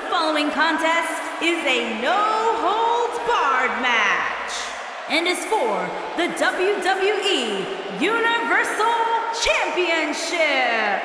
following contest is a no-holds-barred match and is for the WWE Universal Championship.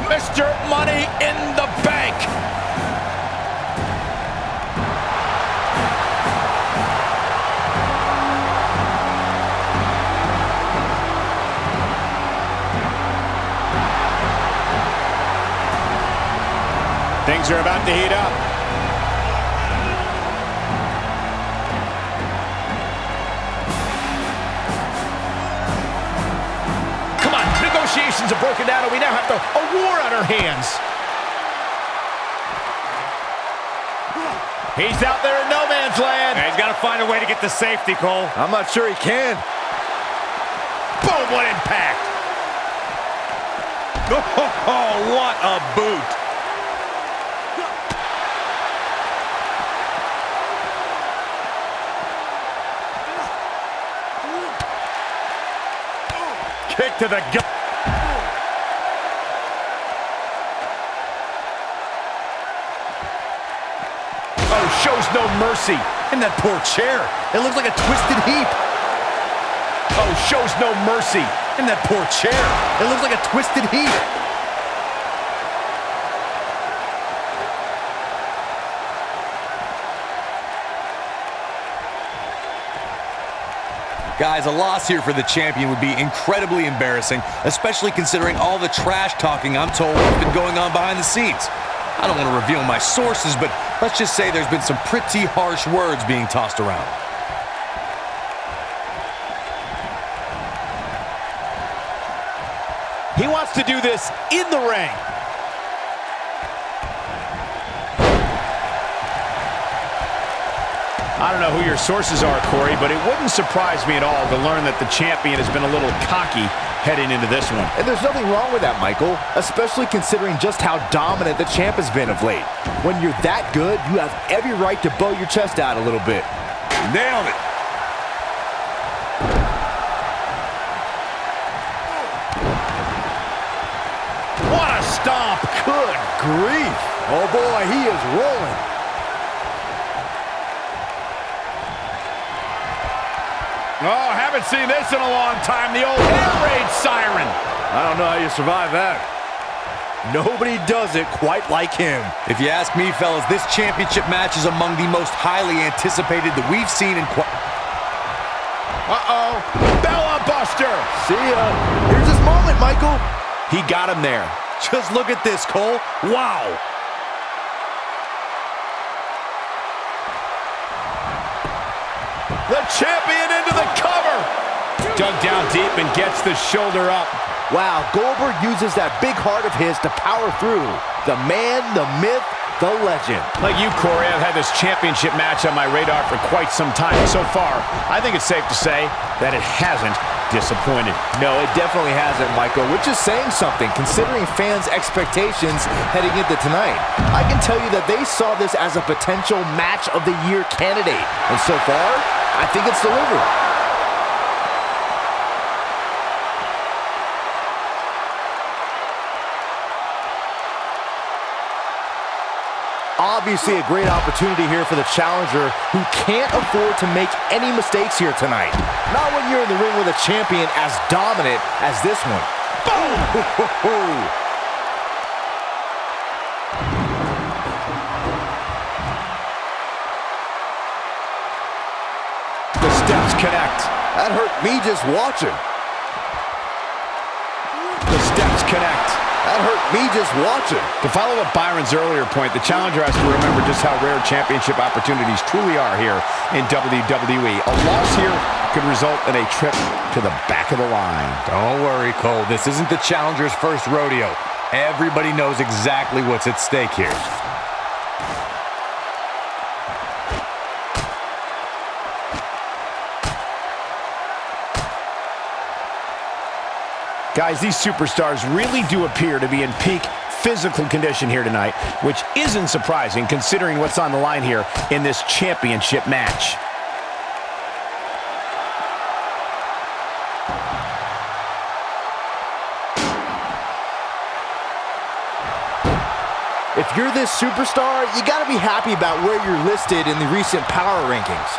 Mr. Money in the Bank. Things are about to heat up. Come on, negotiations are broken down and we now have a war on our hands. He's out there in no man's land. Yeah, he's got to find a way to get to safety, Cole. I'm not sure he can. Boom, what impact. Oh, what a boot. Kick to the gut. Oh, shows no mercy. And that poor chair. It looks like a twisted heap. Oh, shows no mercy. And that poor chair. It looks like a twisted heap. Guys, a loss here for the champion would be incredibly embarrassing, especially considering all the trash talking I'm told has been going on behind the scenes. I don't want to reveal my sources, but let's just say there's been some pretty harsh words being tossed around. He wants to do this in the ring. I don't know who your sources are, Corey, but it wouldn't surprise me at all to learn that the champion has been a little cocky heading into this one. And there's nothing wrong with that, Michael, especially considering just how dominant the champ has been of late. When you're that good, you have every right to bow your chest out a little bit. Nailed it. What a stomp. Good grief. Oh boy, he is rolling. Oh, haven't seen this in a long time. The old air raid siren. I don't know how you survive that. Nobody does it quite like him. If you ask me, fellas, this championship match is among the most highly anticipated that we've seen in Uh-oh. Bella Buster. See ya. Here's his moment, Michael. He got him there. Just look at this, Cole. Wow. The champion into the cover. Dug down deep and gets the shoulder up. Wow, Goldberg uses that big heart of his to power through. The man, the myth, the legend. Like you, Corey, I've had this championship match on my radar for quite some time. So far, I think it's safe to say that it hasn't disappointed. No, it definitely hasn't, Michael, which is saying something, considering fans' expectations heading into tonight. I can tell you that they saw this as a potential match of the year candidate. And so far, I think it's delivered. Obviously a great opportunity here for the challenger who can't afford to make any mistakes here tonight. Not when you're in the ring with a champion as dominant as this one. Boom! The steps connect. That hurt me just watching. The steps connect. That hurt me just watching. To follow up Byron's earlier point, the challenger has to remember just how rare championship opportunities truly are here in WWE. A loss here could result in a trip to the back of the line. Don't worry, Cole. This isn't the challenger's first rodeo. Everybody knows exactly what's at stake here. Guys, these superstars really do appear to be in peak physical condition here tonight, which isn't surprising considering what's on the line here in this championship match. If you're this superstar, you gotta be happy about where you're listed in the recent power rankings.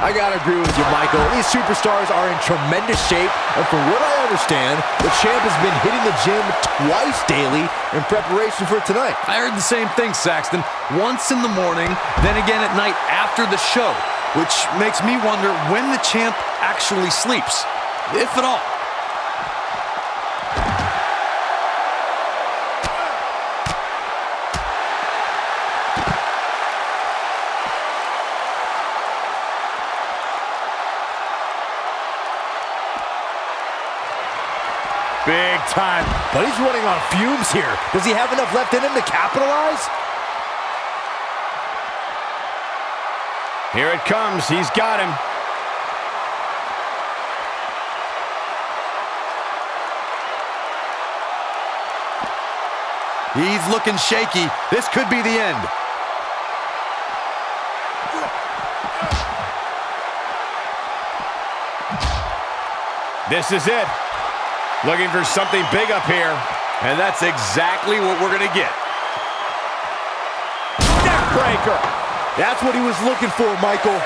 I gotta agree with you, Michael. These superstars are in tremendous shape, and from what I understand, the champ has been hitting the gym twice daily in preparation for tonight. I heard the same thing, Saxton. Once in the morning, then again at night after the show, which makes me wonder when the champ actually sleeps, if at all. Big time. But he's running on fumes here. Does he have enough left in him to capitalize? Here it comes. He's got him. He's looking shaky. This could be the end. This is it. Looking for something big up here. And that's exactly what we're going to get. Neckbreaker. That's what he was looking for, Michael.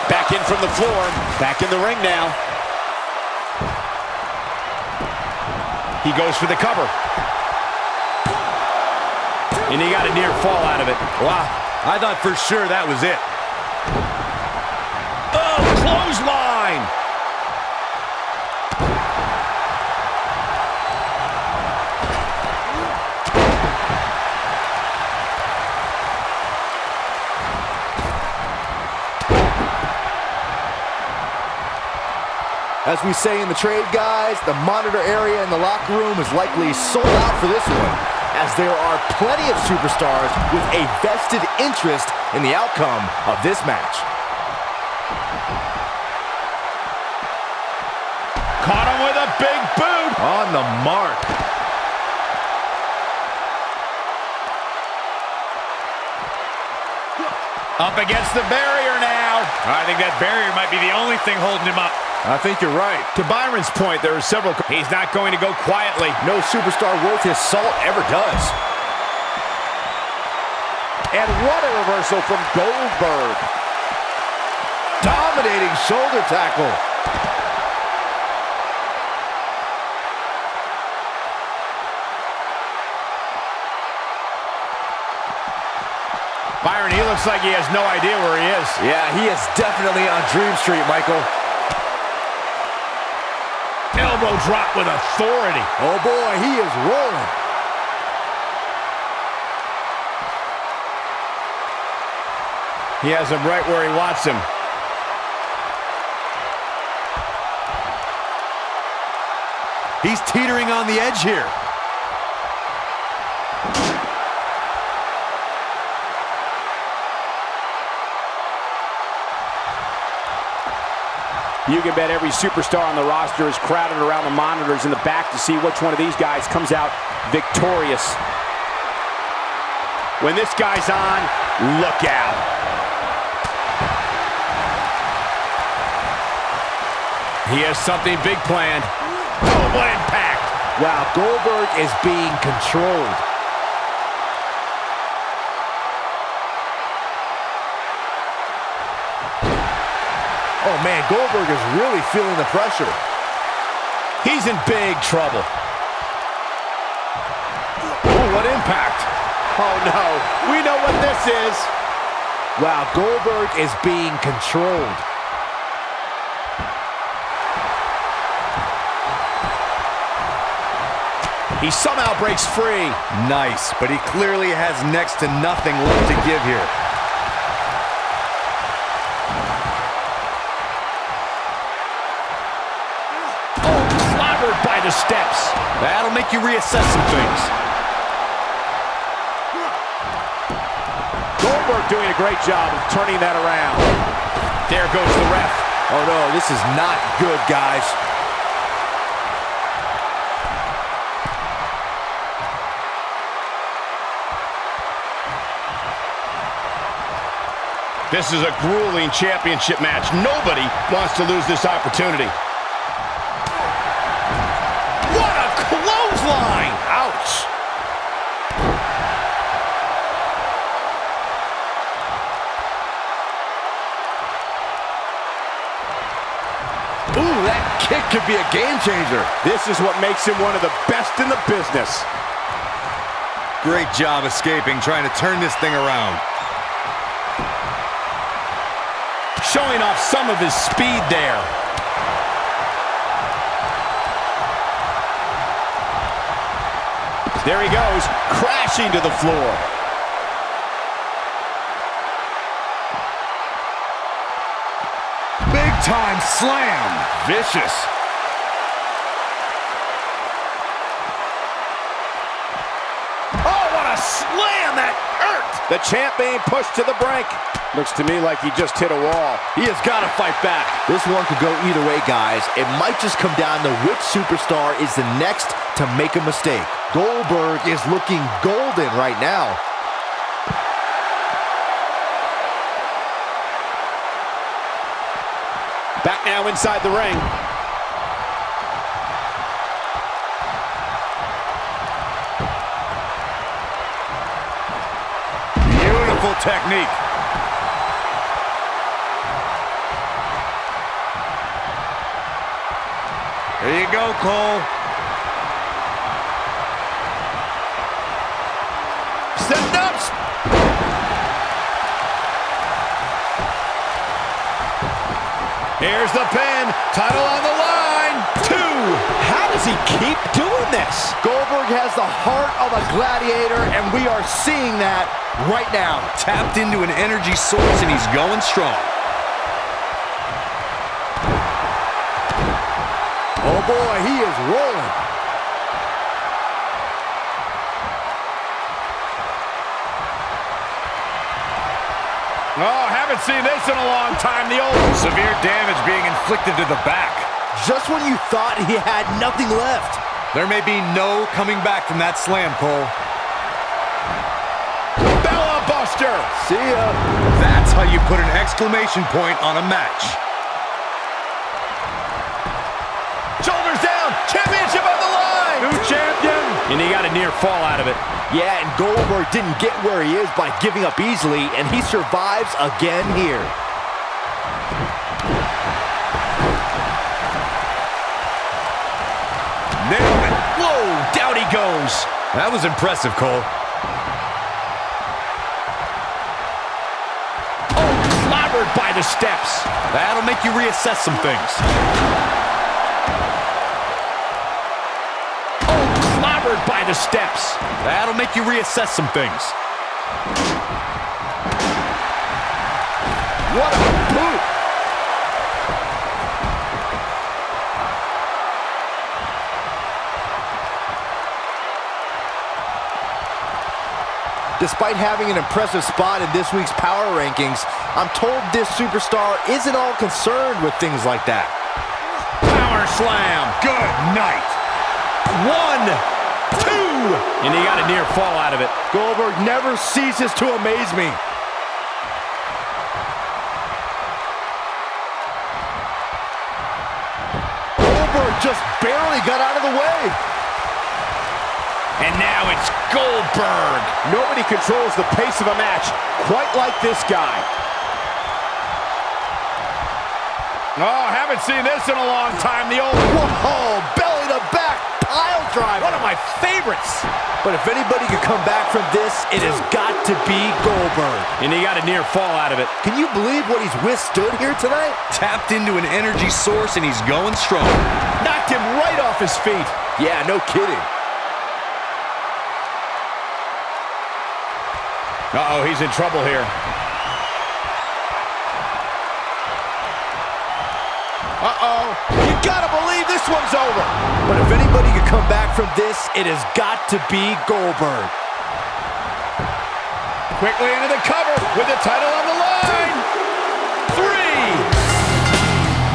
Back in from the floor. Back in the ring now. He goes for the cover. And he got a near fall out of it. Wow, I thought for sure that was it. Oh, clothesline! As we say in the trade, guys, the monitor area in the locker room is likely sold out for this one, as there are plenty of superstars with a vested interest in the outcome of this match. Caught him with a big boot. On the mark. Up against the barrier now. I think that barrier might be the only thing holding him up. I think you're right. To Byron's point, there are several. He's not going to go quietly. No superstar worth his salt ever does. And what a reversal from Goldberg. Dominating shoulder tackle. Byron, he looks like he has no idea where he is. Yeah, he is definitely on Dream Street, Michael. Elbow drop with authority. Oh boy, he is rolling. He has him right where he wants him. He's teetering on the edge here. You can bet every superstar on the roster is crowded around the monitors in the back to see which one of these guys comes out victorious. When this guy's on, look out. He has something big planned. Oh, what impact. Wow, Goldberg is being controlled. Oh man, Goldberg is really feeling the pressure. He's in big trouble. Oh, what impact. Oh no, we know what this is. Wow, Goldberg is being controlled. He somehow breaks free. Nice, but he clearly has next to nothing left to give here. By the steps. That'll make you reassess some things. Goldberg doing a great job of turning that around. There goes the ref. Oh no, this is not good, guys. This is a grueling championship match. Nobody wants to lose this opportunity. clothesline. Ouch. Ooh, that kick could be a game changer. This is what makes him one of the best in the business. Great job escaping, trying to turn this thing around. Showing off some of his speed there. There he goes, crashing to the floor. Big time slam. Vicious. Oh, what a slam! That hurt! The champ being pushed to the brink. Looks to me like he just hit a wall. He has got to fight back. This one could go either way, guys. It might just come down to which superstar is the next to make a mistake. Goldberg is looking golden right now. Back now inside the ring. Beautiful technique. There you go, Cole. Setting up. Here's the pin. Title on the line. 2. How does he keep doing this? Goldberg has the heart of a gladiator, and we are seeing that right now. Tapped into an energy source, and he's going strong. Oh boy, he is rolling. Oh, haven't seen this in a long time. The old Severe damage being inflicted to the back. Just when you thought he had nothing left. There may be no coming back from that slam, Cole. Bella Buster. See ya. That's how you put an exclamation point on a match. Shoulders down. Championship on the line. New champion. And he got a near fall out of it. Yeah, and Goldberg didn't get where he is by giving up easily, and he survives again here. Nailed it. Whoa, down he goes. That was impressive, Cole. Oh, clobbered by the steps. That'll make you reassess some things. Oh, clobbered by the steps. That'll make you reassess some things. What a boot. Despite having an impressive spot in this week's power rankings, I'm told this superstar isn't all concerned with things like that. Power slam. Good night. 1, 2. And he got a near fall out of it. Goldberg never ceases to amaze me. Goldberg just barely got out of the way. And now it's Goldberg. Nobody controls the pace of a match quite like this guy. Oh, haven't seen this in a long time. The old Whoa, belly to back pile driver. one of my favorites. But if anybody could come back from this, it has got to be Goldberg. And he got a near fall out of it. Can you believe what he's withstood here tonight? Tapped into an energy source, and he's going strong. Knocked him right off his feet. Yeah, no kidding. Uh-oh, he's in trouble here. Uh-oh. You gotta believe this one's over. But if anybody could come back from this, it has got to be Goldberg. Quickly into the cover with the title on the line. 3.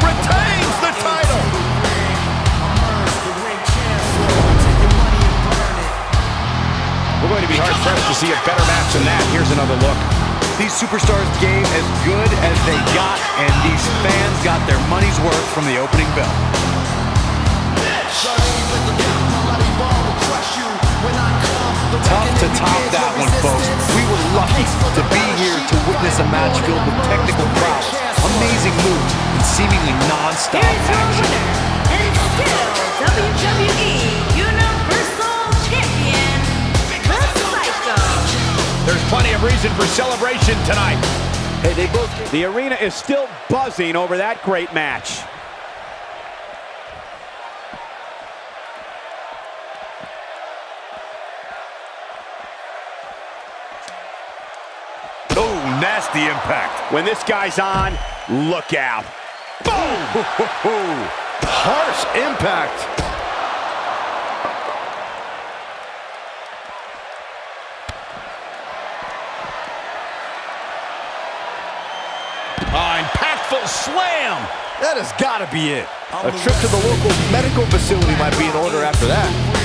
Retains the title. We're going to be hard-pressed to see a better match than that. Here's another look. These superstars gave as good as they got, and these fans got their money's worth from the opening bell. Tough to top that one, folks. We were lucky to be here to witness a match filled with technical prowess, amazing moves, and seemingly non-stop Here's your action. winner, and still WWE Universal Champion, the Psycho. There's plenty of reason for celebration tonight. Hey, they both... The arena is still buzzing over that great match. Oh, nasty impact. When this guy's on, look out. Boom! Harsh impact. Impactful slam. That has got to be it. A trip to the local medical facility might be in order after that.